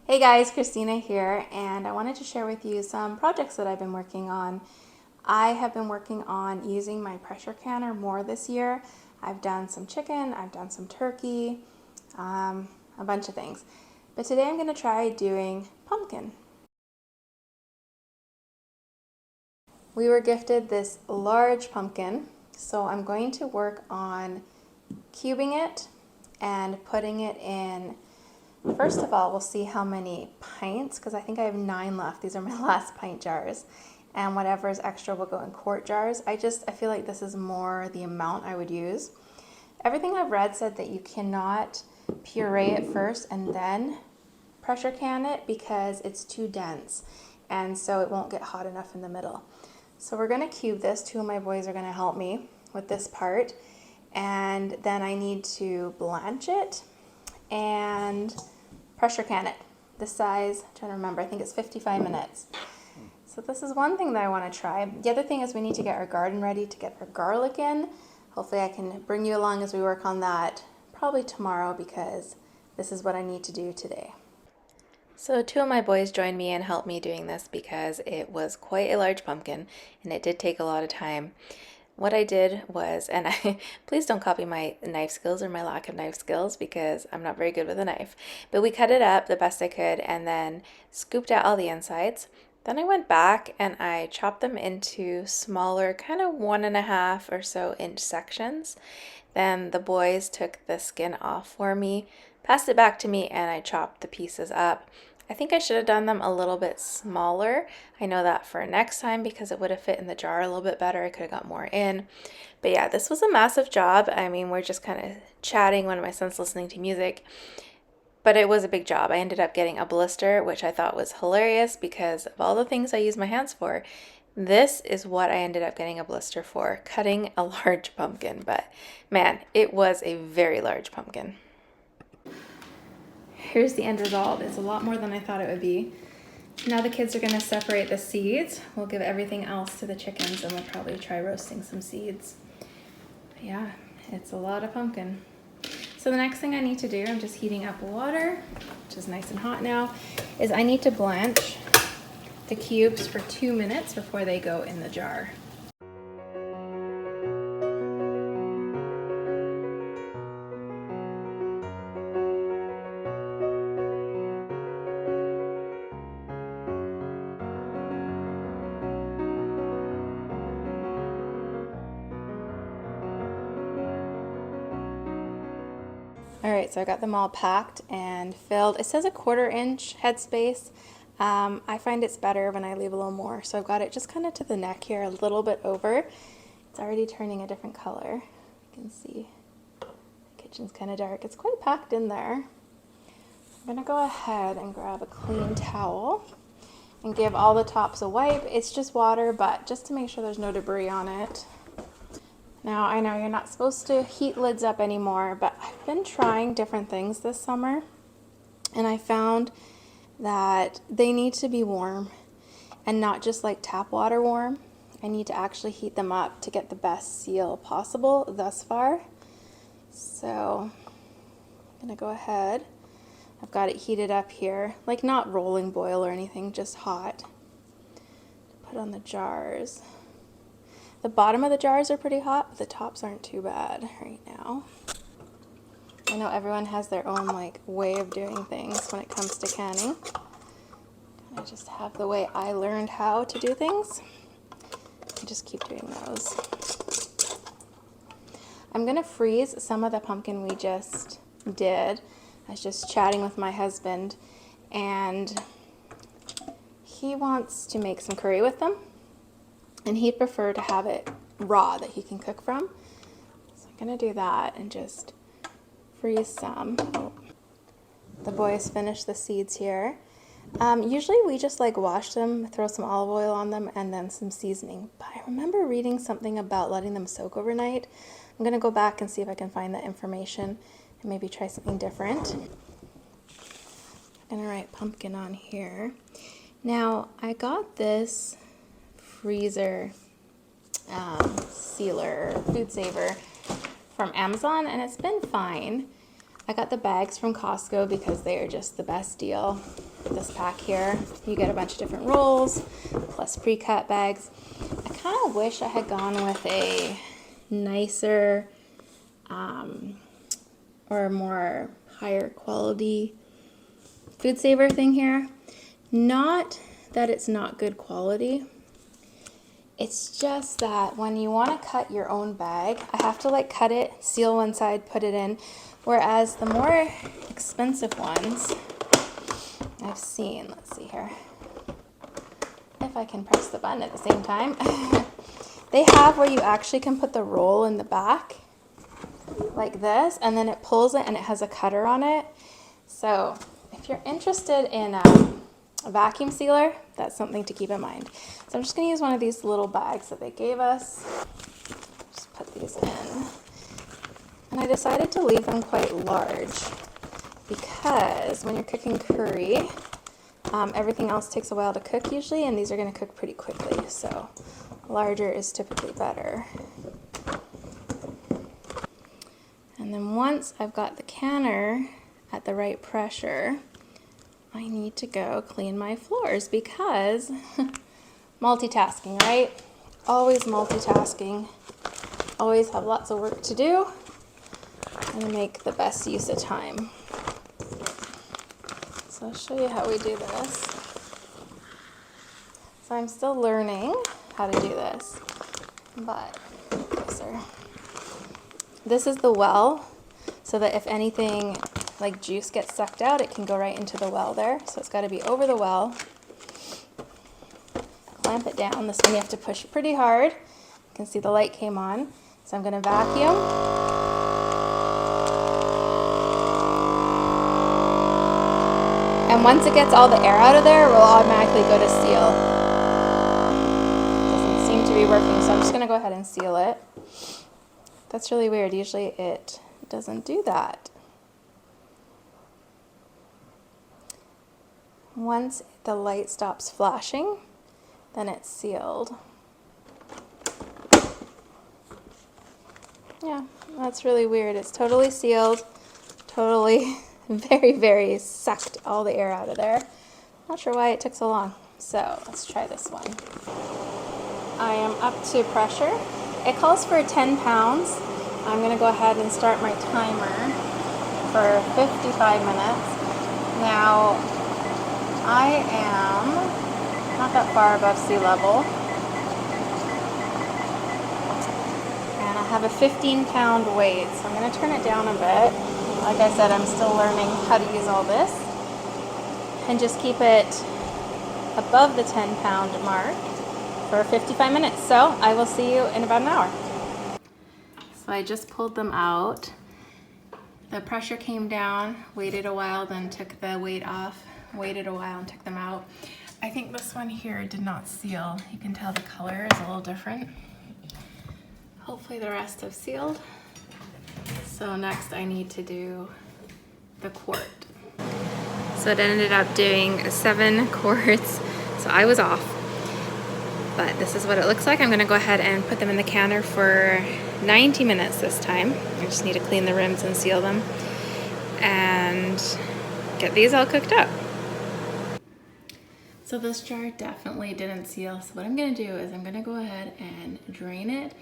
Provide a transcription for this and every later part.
Hey guys, Christina here, and I wanted to share with you some projects that I've been working on. I have been working on using my pressure canner more this year. I've done some chicken, I've done some turkey, a bunch of things. But today I'm going to try doing pumpkin. We were gifted this large pumpkin, so I'm going to work on cubing it and putting it in. First of all, we'll see how many pints, because I think I have 9 left. These are my last pint jars. And whatever is extra will go in quart jars. I feel like this is more the amount I would use. Everything I've read said that you cannot puree it first and then pressure can it because it's too dense. And so it won't get hot enough in the middle. So we're going to cube this. 2 of my boys are going to help me with this part. And then I need to blanch it and pressure can it. The size, I'm trying to remember, I think it's 55 minutes. So this is one thing that I want to try. The other thing is we need to get our garden ready to get our garlic in. Hopefully I can bring you along as we work on that probably tomorrow, because this is what I need to do today. So 2 of my boys joined me and helped me doing this because it was quite a large pumpkin and it did take a lot of time. What I did was, and please don't copy my knife skills or my lack of knife skills because I'm not very good with a knife, but we cut it up the best I could and then scooped out all the insides. Then I went back and I chopped them into smaller, kind of 1.5 or so inch sections. Then the boys took the skin off for me, passed it back to me, and I chopped the pieces up. I think I should have done them a little bit smaller. I know that for next time because it would have fit in the jar a little bit better. I could have got more in. But yeah, this was a massive job. I mean, we're just kind of chatting when my son's listening to music. But it was a big job. I ended up getting a blister, which I thought was hilarious because of all the things I use my hands for. This is what I ended up getting a blister for, cutting a large pumpkin. But man, it was a very large pumpkin. Here's the end result. It's a lot more than I thought it would be. Now the kids are going to separate the seeds. We'll give everything else to the chickens and we'll probably try roasting some seeds. But yeah, it's a lot of pumpkin. So the next thing I need to do, I'm just heating up water, which is nice and hot now, is I need to blanch the cubes for 2 minutes before they go in the jar. All right, so I got them all packed and filled. It says a 1/4 inch headspace. I find it's better when I leave a little more. So I've got it just kind of to the neck here, a little bit over. It's already turning a different color. You can see the kitchen's kind of dark. It's quite packed in there. I'm gonna go ahead and grab a clean towel and give all the tops a wipe. It's just water, but just to make sure there's no debris on it. Now, I know you're not supposed to heat lids up anymore, but I've been trying different things this summer, and I found that they need to be warm and not just like tap water warm. I need to actually heat them up to get the best seal possible thus far. So I'm gonna go ahead. I've got it heated up here, like not rolling boil or anything, just hot. Put on the jars. The bottom of the jars are pretty hot, but the tops aren't too bad right now. I know everyone has their own way of doing things when it comes to canning. I just have the way I learned how to do things. I just keep doing those. I'm gonna freeze some of the pumpkin we just did. I was just chatting with my husband and he wants to make some curry with them. And he'd prefer to have it raw that he can cook from. So I'm gonna do that and just freeze some. The boys finished the seeds here. Usually we just wash them, throw some olive oil on them, and then some seasoning. But I remember reading something about letting them soak overnight. I'm gonna go back and see if I can find that information and maybe try something different. I'm gonna write pumpkin on here. Now I got this freezer sealer, food saver from Amazon, and it's been fine. I got the bags from Costco because they are just the best deal. this pack here. You get a bunch of different rolls, plus pre-cut bags. I kind of wish I had gone with a nicer or more higher quality food saver thing here. Not that it's not good quality. It's just that when you want to cut your own bag, I have to like cut it, seal one side, put it in. Whereas the more expensive ones I've seen, let's see here, if I can press the button at the same time, they have where you actually can put the roll in the back like this, and then it pulls it and it has a cutter on it. So if you're interested in a vacuum sealer, that's something to keep in mind. So I'm just going to use one of these little bags that they gave us. Just put these in. And I decided to leave them quite large because when you're cooking curry, everything else takes a while to cook usually, and these are going to cook pretty quickly. So larger is typically better. And then once I've got the canner at the right pressure, I need to go clean my floors because multitasking, right? Always multitasking. Always have lots of work to do and make the best use of time. So I'll show you how we do this. So I'm still learning how to do this, but closer. This is the well, so that if anything like juice gets sucked out, it can go right into the well there. So it's got to be over the well. Clamp it down. This one you have to push pretty hard. You can see the light came on. So I'm going to vacuum. And once it gets all the air out of there, it will automatically go to seal. Doesn't seem to be working, so I'm just going to go ahead and seal it. That's really weird. Usually it doesn't do that. Once the light stops flashing, then it's sealed. Yeah, that's really weird. It's totally sealed, totally very, very sucked all the air out of there. Not sure why it took so long. So let's try this one. I am up to pressure. It calls for 10 pounds. I'm going to go ahead and start my timer for 55 minutes. Now, I am not that far above sea level. And I have a 15-pound weight, so I'm going to turn it down a bit. Like I said, I'm still learning how to use all this. And just keep it above the 10-pound mark for 55 minutes. So I will see you in about an hour. So I just pulled them out. The pressure came down, waited a while, then took the weight off, waited a while and took them out. I think this one here did not seal. You can tell the color is a little different. Hopefully the rest have sealed. So next I need to do the quart. So it ended up doing 7 quarts, so I was off. But this is what it looks like. I'm gonna go ahead and put them in the canner for 90 minutes this time. I just need to clean the rims and seal them and get these all cooked up. So this jar definitely didn't seal. So what I'm gonna do is I'm gonna go ahead and drain it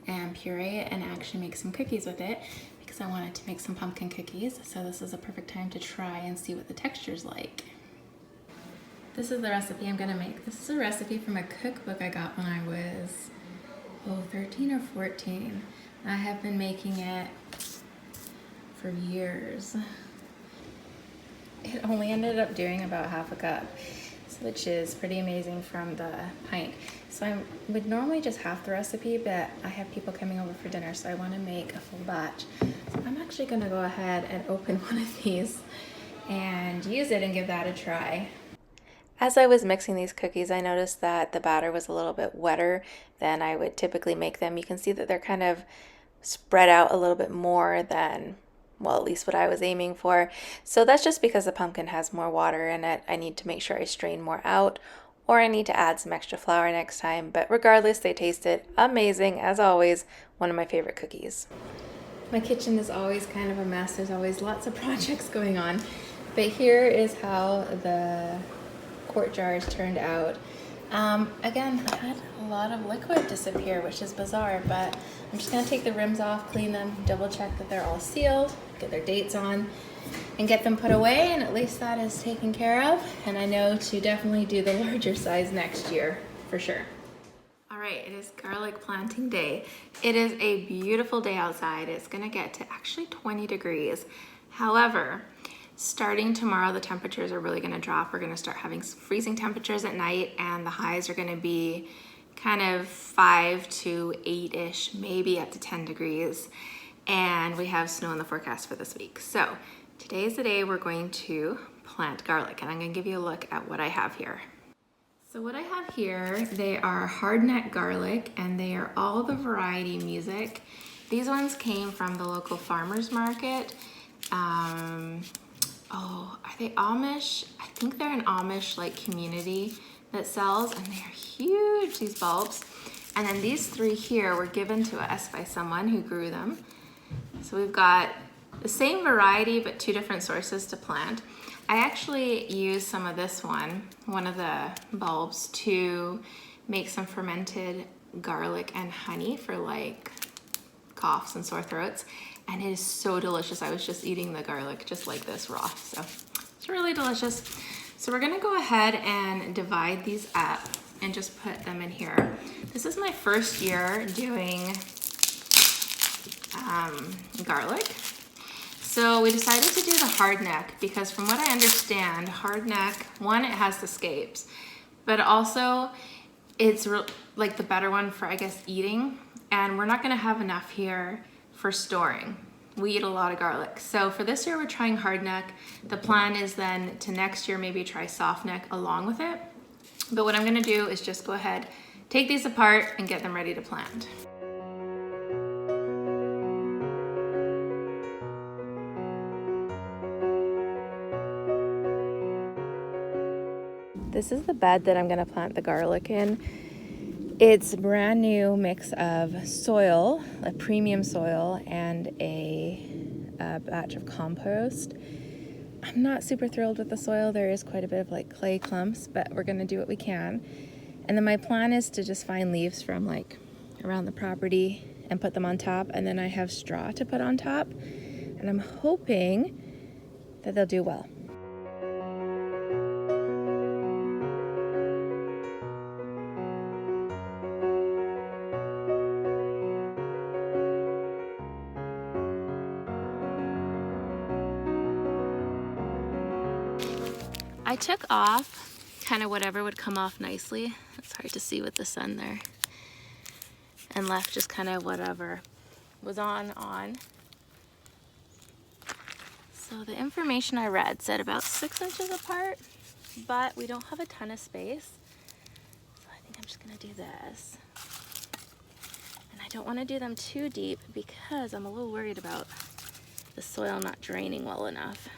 and puree it and actually make some cookies with it because I wanted to make some pumpkin cookies. So this is a perfect time to try and see what the texture's like. This is the recipe I'm gonna make. This is a recipe from a cookbook I got when I was 13 or 14. I have been making it for years. It only ended up doing about half a cup, which is pretty amazing from the pint. So I would normally just half the recipe, but I have people coming over for dinner, so I want to make a full batch. So I'm actually going to go ahead and open one of these and use it and give that a try. As I was mixing these cookies, I noticed that the batter was a little bit wetter than I would typically make them. You can see that they're kind of spread out a little bit more than, well, at least what I was aiming for. So that's just because the pumpkin has more water in it. I need to make sure I strain more out, or I need to add some extra flour next time. But regardless, they tasted amazing, as always. One of my favorite cookies. My kitchen is always kind of a mess. There's always lots of projects going on. But here is how the quart jars turned out. Again, I had a lot of liquid disappear, which is bizarre, but I'm just gonna take the rims off, clean them, double check that they're all sealed, get their dates on, and get them put away, and at least that is taken care of. And I know to definitely do the larger size next year, for sure. All right, it is garlic planting day. It is a beautiful day outside. It's gonna get to actually 20 degrees. However, starting tomorrow, the temperatures are really gonna drop. We're gonna start having freezing temperatures at night, and the highs are gonna be kind of 5 to 8-ish, maybe up to 10 degrees. And we have snow in the forecast for this week. So today is the day we're going to plant garlic, and I'm gonna give you a look at what I have here. So what I have here, they are hardneck garlic, and they are all the variety music. These ones came from the local farmer's market. Oh, are they Amish? I think they're an Amish like community that sells, and they are huge, these bulbs. And then these three here were given to us by someone who grew them. So we've got the same variety, but two different sources to plant. I actually used some of this one of the bulbs, to make some fermented garlic and honey for like coughs and sore throats. And it is so delicious. I was just eating the garlic just like this raw. So it's really delicious. So we're gonna go ahead and divide these up and just put them in here. This is my first year doing garlic. So we decided to do the hard neck because from what I understand, hard neck, one, it has the scapes, but also it's like the better one for, I guess, eating. And we're not gonna have enough here for storing. We eat a lot of garlic. So for this year, we're trying hard neck. The plan is then to next year, maybe try soft neck along with it. But what I'm gonna do is just go ahead, take these apart and get them ready to plant. This is the bed that I'm gonna plant the garlic in. It's a brand new mix of soil, a premium soil, and a batch of compost. I'm not super thrilled with the soil. There is quite a bit of like clay clumps, but we're gonna do what we can. And then my plan is to just find leaves from like around the property and put them on top. And then I have straw to put on top. And I'm hoping that they'll do well. I took off kind of whatever would come off nicely. It's hard to see with the sun there. And left just kind of whatever was on. So the information I read said about 6 inches apart, but we don't have a ton of space. So I think I'm just gonna do this. And I don't wanna do them too deep because I'm a little worried about the soil not draining well enough.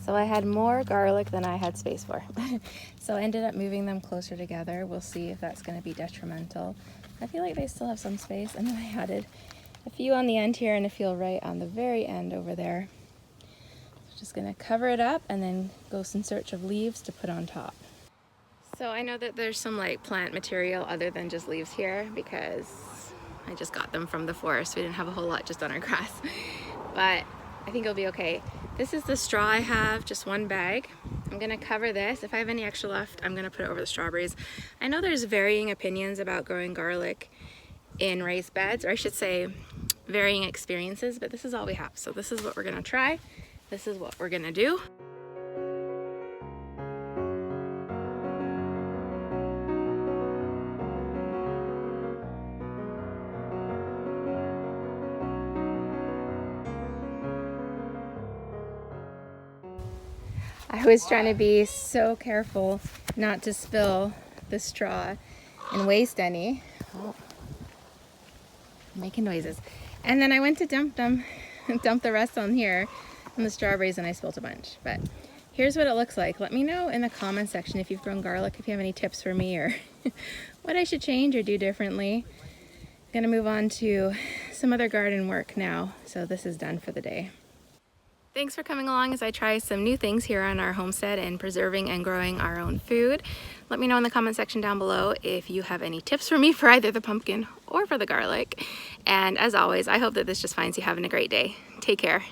So I had more garlic than I had space for. So I ended up moving them closer together. We'll see if that's gonna be detrimental. I feel like they still have some space, and then I added a few on the end here and a few right on the very end over there. Just gonna cover it up and then go in search of leaves to put on top. So I know that there's some like plant material other than just leaves here because I just got them from the forest. We didn't have a whole lot just on our grass, but I think it'll be okay. This is the straw I have, just one bag. I'm gonna cover this. If I have any extra left, I'm gonna put it over the strawberries. I know there's varying opinions about growing garlic in raised beds, or I should say varying experiences, but this is all we have. So this is what we're gonna try. This is what we're gonna do. I was trying to be so careful not to spill the straw and waste any. Oh, making noises. And then I went to dump the rest on here on the strawberries, and I spilled a bunch. But here's what it looks like. Let me know in the comment section if you've grown garlic, if you have any tips for me, or what I should change or do differently. I'm gonna move on to some other garden work now, so this is done for the day. Thanks for coming along as I try some new things here on our homestead and preserving and growing our own food. Let me know in the comment section down below if you have any tips for me for either the pumpkin or for the garlic. And as always, I hope that this just finds you having a great day. Take care.